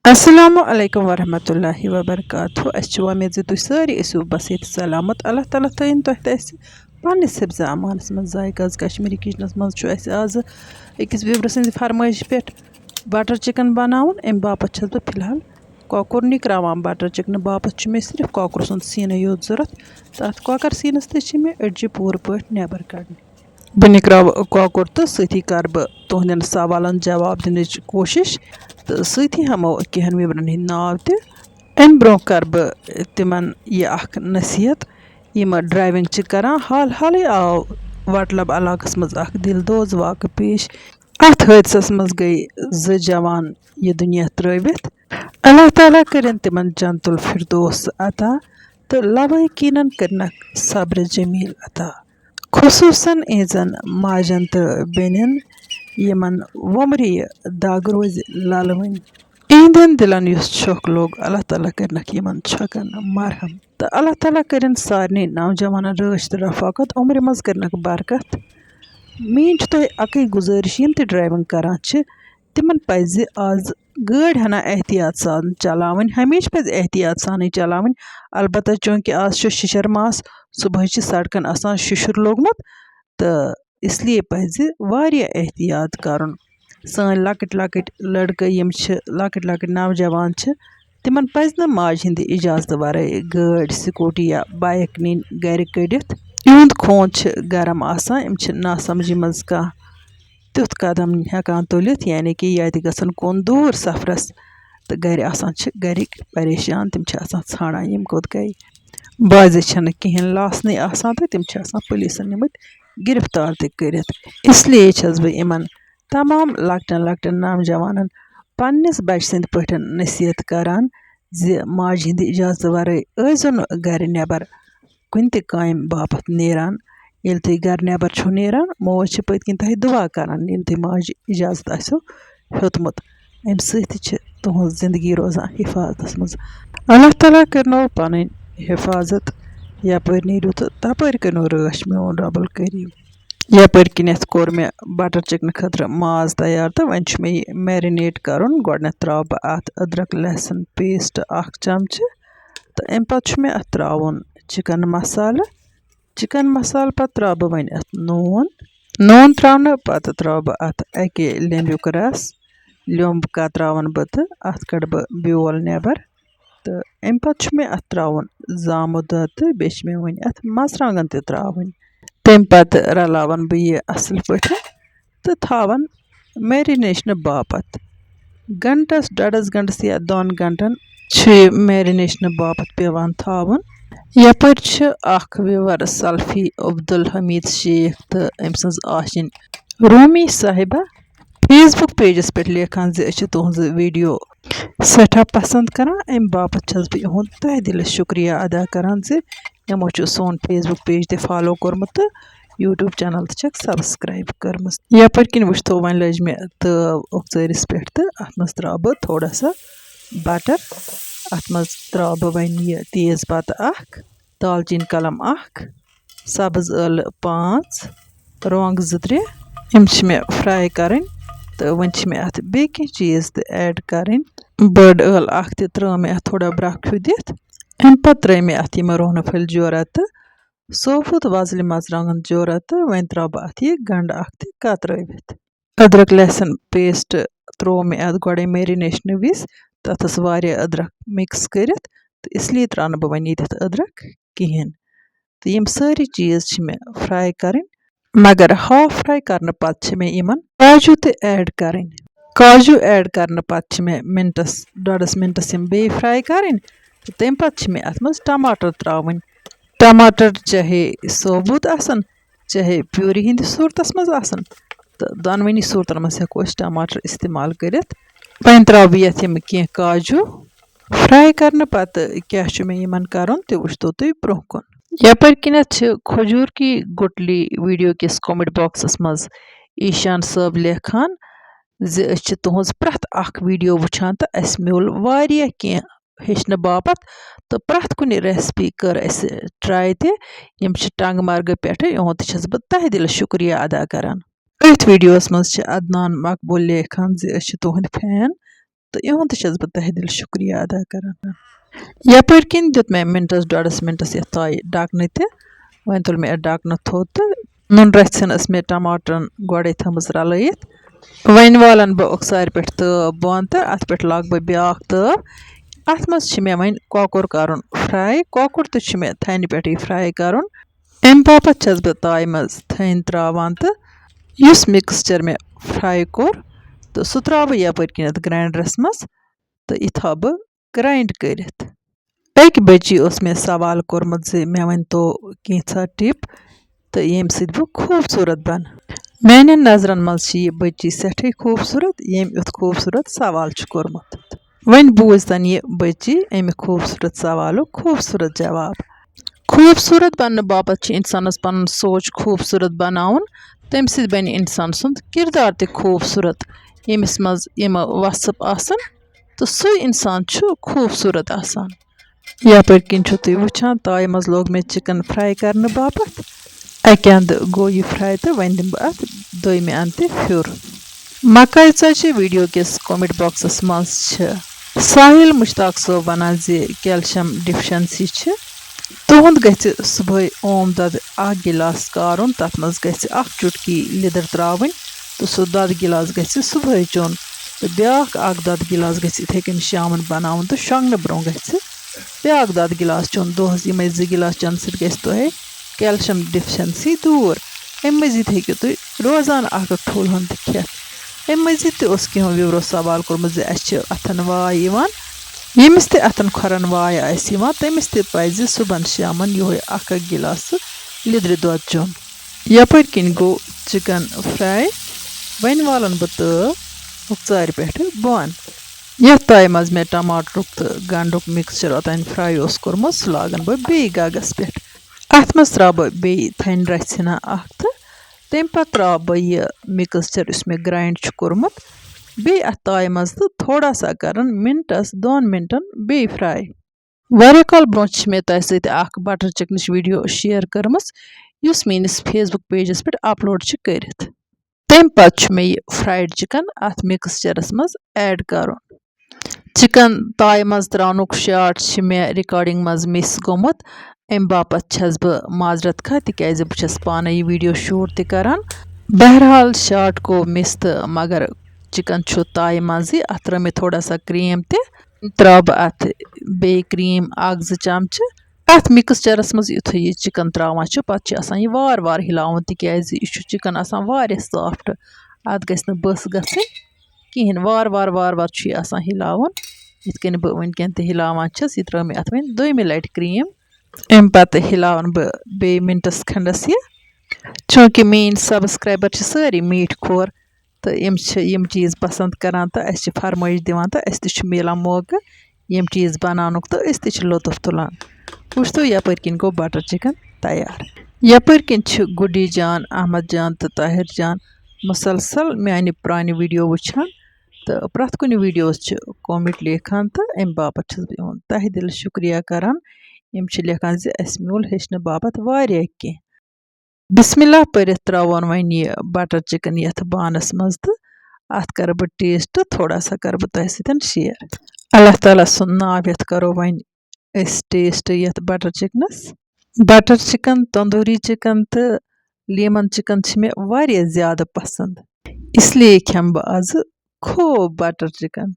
अस्सलामु अलैकुम वरहमतुल्लाहि वबरकातुहू। उम्मीद तुम सारी ٲسِو बस ये सलामत। अल्लाह ताला थैन तुह पन्निस हिफ्ज़ अमानस मज जायका कश्मीरी किचनस मज आज अकिस बिब्र सज फरमाइश पे बटर चिकन बनाउन। अम बापत छस बह फिलहाल कॉकर निकरावान। बटर चिकन बापत मे सिर्फ कॉकर सुंद सीन योत ज़रूरत। तथ कॉकर सीनस ते मे अड़जि पूर पे नेबर कड़न। बह निकराव कॉकर तो सती कर बह तुहंदन सवालन जवाब दिन कोशिश। तो सती हमो कहन विवरन हिंद नाव ते। अम ब्रो कर बह तिमन यह नसीहत यम ड्राइविंग करान। हाल हाल आव वटलब इलाकस मज दिल दोज वाक़ पेश। अत हादसस मज गई ज जवान यह दुनिया त्रवित। अल्लाह ताला करन तिमन जन्नतुल फिरदौस अता तो लवाकिनन करनक सब्र जमील अता। खुसूसन इजन माजन तो बेनन यमन वमर दाग रोज ललवन। इहंदन दिलन युस छक लोग अल्लाह ताला करनक यमन छकन मरहम। तो अल्लाह ताला करन सारने नौजवान रश तो रफाकत उम्र मज करनक बरकत। मीन तुह अकै गुजारिश यम ते ड्राइविंग करान तिमन पज आज गाड़ी हना एहतियात सान चलावन। हमेशा पज एहतियात सान चलावन। अलबत्ता चूंकि आज शिशर मास सुबह सड़कन आसान शिशुर लोगमुत तो इसलिए पज वारिया एहतियात करन। सान लकट लकट लड़के यम लकट लकट नौजवान तिमन पज न माज हिंद इजाजत वराय गाड़ी स्कूटी या बाइक नीन गर कड़ित। इहुंद खून गरम आसान। इम ना समझी मज कह तुथ कदम हेकान तुलित यानी कि यत गसन कुन दूर सफरस तो गर आसान गरिक परेशान। तिम षाणान यम कोत गई बाजे छन कहें लासने आसान तो तिम पुलिसन निमुत गिरफ्तार ते करित। इसलिए छस बह इमन तमाम लकटन लकटन नौजवानन पन्निस बच सद पठन नसीहत करान ज माज हिंद इजाजत वराय ऐजो न गर नेबर कुन ते काम बापत नेरान। येल तुम गर नेबर छो नेरान मोज पतकिन तुह दुआ करान येल तुम माज इजाजत आसो हेतमुत। अम सत तुहज जिंदगी रोजान हिफाजतस मज। अल्लाह ताला करनो पन हिफाजत। यपर नीरू तो तपर कनो रश मोन रबुल करीम। यपर किनथ कोर मे बटर चिकन खतर माज तैयार तो वन मे मैरिनेट करन। गोडनेथ त्राव बह अत अदरक लहसुन पेस्ट 1 चमच तो अम पत मे अत त्रावन चिकन मसाल पत त्राव बह वन अत नून त्रावन पत त्राव बह अत अके लेम्बुक रस लेम्ब का त्रावन बह तो अत कड़ बह ब्योल नेबर। तो अम पत मे अत त्रावन जामुन दह तो बे मे वन अत मरचांगन ते त्रावन। तम पत रलावन बह यह असल पे तो थावन मैरिनेशन बापत घंटस 1.5 घंटस या 2 घंटन मैरिनेशन बापत पेवान थावन। यपर व्यूवर सल्फी अब्दुल हमीद शेख तो अम सज आशिन रूमी साहिबा फेसबुक पेजस पे लेखान तुहज वीडियो सठा पसंद करान। अम बापत छस बह इहुंद तह दिल शुक्रिया अदा करान यमो सोन फेसबुक पेज ते फॉलो कोरमुत तो यूट्यूब चैनल तक सब्सक्राइब करमस। यपर किन वो वन लज मे तव उकचरिस पे तो अत मज त्राव बह थोड़ा सा बटर अत मज त्राव बह वन यह तेज पत्ता 1 दालचीन कलम 1 सब्ज यल 5 रौंग 2-3 यम मे फ्राई करन। तो वन मे अत बे चीज तो ऐड करन। बड़ यल 1 ते त्र मे अत थोड़ा ब्रख हूँ दित। अम पत त्र मे अत यम रोहन फल जोरा तो सोफुत वजल मरचांगन जोरा तो वन त्राव बह अत यह गंड 1 ते कतरवित। अदरक लहसुन पेस्ट त्रो मे अत गोड़े मैरिनेशन विज तथस वारिया अदरक मिक्स करित तो इसलिए त्रा बह वन ये अदरक कहें। तो यम सारी चीज मे फ्राई करन मगर हाफ फ्राई करने पत मे इमन काजू तो ऐड करन। काजू ऐड करने पत मे मिनटस 1.5 मिनटस यम बे फ्राई करन। तो तम पत मे अत मज टमाटर त्रावन। टमाटर चाहे सोबुत आसन चाहे प्यूरी हिंद सूरतस मज आसन तो दोनवनी सूरतन मज हेको टमाटर इस्तेमाल करित। वन त्राव बह यथ यम कह काजू फ्राई करने पत क्या मे यमन करन तो वुचतो तुम ब्रोह कुन। यपर किनथ खजूर की गुटली वीडियो किस कमेंट बॉक्सस मज ईशान साहब लेखान ज तुहज प्रथ अख वीडियो वुचान तो अस म्योल वारिया कह हेचन बापत तो प्रथ कुन रेसिपी कर अस ट्राई ते यम टंग मर्ग पे इहुंद छस बह तह दिल शुक्रिया अदा करान। अथ वीडियोस मज अदनान मकबूल लेखान ज तुहंद फैन तो इहुंद छस बह तहे दिल शुक्रिया अदा करान। यपर किन दित मे मिनटस 1.5 मिनटस ये ताय डाकन ते वन तुल मे डाकन थो तो नुन रचन मे टमाटर गोड़े थमस रलयित वन वालन बह उकसार पे तब बन तो अत पे लाग बह ब्याख तब अत मज मे वन कॉकर करन फ्राई कॉकर तो मे थन पे फ्राई करन अम बापत छस बह ताय मज थन त्रावान तो युस मिक्सचर मे फ्राई कोर तो सह त्रा बह यपर किन ग्राइंडरस मज तो यह थो बह ग्राइंड करित। एक बच्ची उस मे सवाल कोरमत जे मे वन तो कैसा टिप तो येम सिद बह खूबसूरत बन मैंने नजरन मज यह बच्ची सठे खूबसूरत येम युथ खूबसूरत सवाल कोरमत वन बूझ तन यह बच्ची अमि खूबसूरत सवाल खूबसूरत जवाब। खूबसूरत बनने बापत इंसानस पन सोच खूबसूरत बनावन तम सि बन इंसान सुंद किरदार ते खूबसूरत यमिस मज यम वसफ आसन तो सु इंसान खूबसूरत आसान। यपर किन तुम वुचान ताय मज लोग मे चिकन फ्राई करने बापत अकि अंद गो यह फ्राई तो वन दिम बह अत दोयमे अंद ते फिर मकाई चे वीडियो किस कमेंट बॉक्सस मज साहिल मुश्ताक सोब वनान जे कैल्शियम डिफिशेंसी तुहद गि सुबह ओम दद गिलास कारुन तथ मज गि चुटकी लिदर त्रावन तो सह दद गिलास गि सुबह चोन तो ब्याख दद गिलास गि इथे कन शामन बनावन तो शंगन ब्रोह गि ब्याख दद गिलास चोन दोहस यम 2 गिलास चन सत गि तुह कैल्शियम डिफिशेंसी दूर। अम मजीद हेकु तुम रोजान ठुल हन खेत अम मजीद तस कहो विवरो सवाल कोर्मुत जे अस अथन वाय यमिस ते अथन खोरन वाय आसिवान तमिस ते पज सुबह शामन यह गिलास लिद्र दोद चोन। यपर किन गो चिकन फ्राई वन वालन बह तब उकसार पे बन यथ ताय मज मे टमाटर तो गंडुक मिक्सचर ओतान फ्राई कोर्मुत सह लागन बह बे गगस पे अत मज त्रा बह बे थन रचना तो तम पत त्रा बह यह मिक्सचर मे ग्राइंड कोर्मुत बे अत ताय मज तो थोड़ा सा कर मिनटस 2 मिनटन बे फ्राई। वारिया काल ब्रोह मे तह सत butter chicken video share karmas use menace Facebook pages पे अपलोड करित तम पत मे यह फ्राइड चिकन अत मिक्सचरस मज ऐड कर चिकन ताय मज त्रानुक शाट मे रिकॉर्डिंग मज मिस गोमुत अम बापत छस बह माजरत खा तिकाज बह छस पाने यह वीडियो शूट ते करान बहरहाल शाट गो मिस तो मगर चिकन ताय मज अत त्रा मे थोड़ा सा क्रीम ते त्रा बह अत बे क्रीम 1-2 चमच अत मिक्सचरस मज युथ यह चिकन त्रावान पत यह वार वार हिलावन तिकाज यह चिकन आसान वारिया सॉफ्ट अत गस बस गसि कहें वार वार वार वार हिलावन इतकन बह वनकन ते हिलावान छस यह त्रा मे अत वन दोयमे लट क्रीम अम पत हिलावन बह बे मिनटस खंडस यह चूंकि मेन सब्सक्राइबर सारी मीठ खोर तो यम चीज़ पसंद करान तो अस फरमाइश दिवान तो अस मिलान मौका यम चीज़ बनानुक तो अस लुत्फ तुलान वुचतो यपर किन गो बटर चिकन तैयार। यपर किन गुड्डी जान अहमद जान तो ताहिर जान मुसलसल मानी पुरानी वीडियो वुचान तो प्रथ कुन वीडियोस कमेंट लेखान तो अम बापत तह दिल शुक्रिया करान यम लेखान जे अस म्यूल हेचन बापत वारिया कह बिस्मिल्लाह परित त्रावन वन यह बटर चिकन यथ बानस मज तो अत कर बह टेस्ट थोड़ा सा कर बह तह सतन शेयर अल्लाह ताला सुन नाव यथ करो वन टेस्ट यथ बटर चिकन तंदूरी चिकन तो लेमन चिकन मे वारिया ज्यादा पसंद इसलिए खेम बह आज खूब बटर चिकन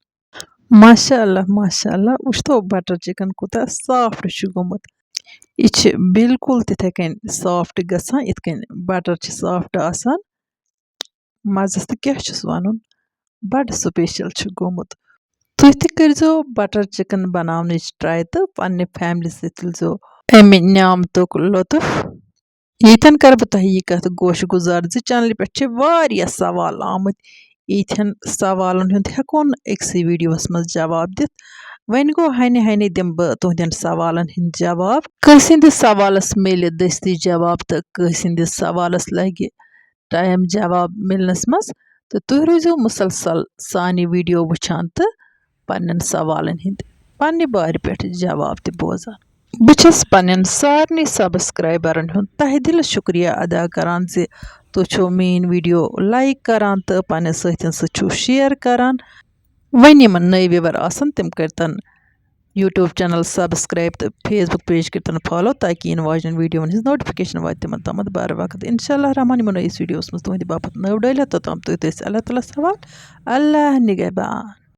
माशाअल्लाह वुचतो बटर चिकन कूता सॉफ्ट गोमुत यह बिल्कुल तिथे कन सॉफ्ट गसान इतकन बटर सॉफ्ट आसान मजस तो क्या वन बड़ स्पेशल गोमुत तुह ते करजो बटर चिकन बनावन ट्राई तो पन्ने फैमिली सो अमि न्यामतुक लुत्फ यन कर बह तह यह कथ गोश गुजार जे चैनल पे वारिया सवाल आमुत यन सवालन हुंद हेको न अक्सि वीडियोस मज जवाब दित वन गो हने हने दिम बह तुहदन सवालन हिंद जवाब कसिंदिस सवालस मिल दस्ती जवाब तो कसिंदिस सवालस लगे टाइम जवाब मिलनस मज तो तुह रोजो मुसलसल सानी वीडियो वुचान तो पन्न सवालन हिंद पन्ने बार पे जवाब ते बोजान बह छस पन्न सारनी सब्सक्राइबरन हुंद तह दिल शुक्रिया अदा करान जे तुह छो मेन वीडियो लाइक करान तो पन्न साथियन सत छो शेयर करान वन यमन नई व्यूवर आसन तम करतन यूट्यूब चैनल सब्सक्राइब तो फेसबुक पेज करतन फॉलो ताकि इन वाजन वीडियो हज नोटिफिकेशन वात तिमन तमत बार वक्त इंशाल्लाह रहमान यमो इस वीडियोस मज तुहद बापत नव डल तोतम तुत अल्लाह ताला सवाल अल्लाह निगहबान।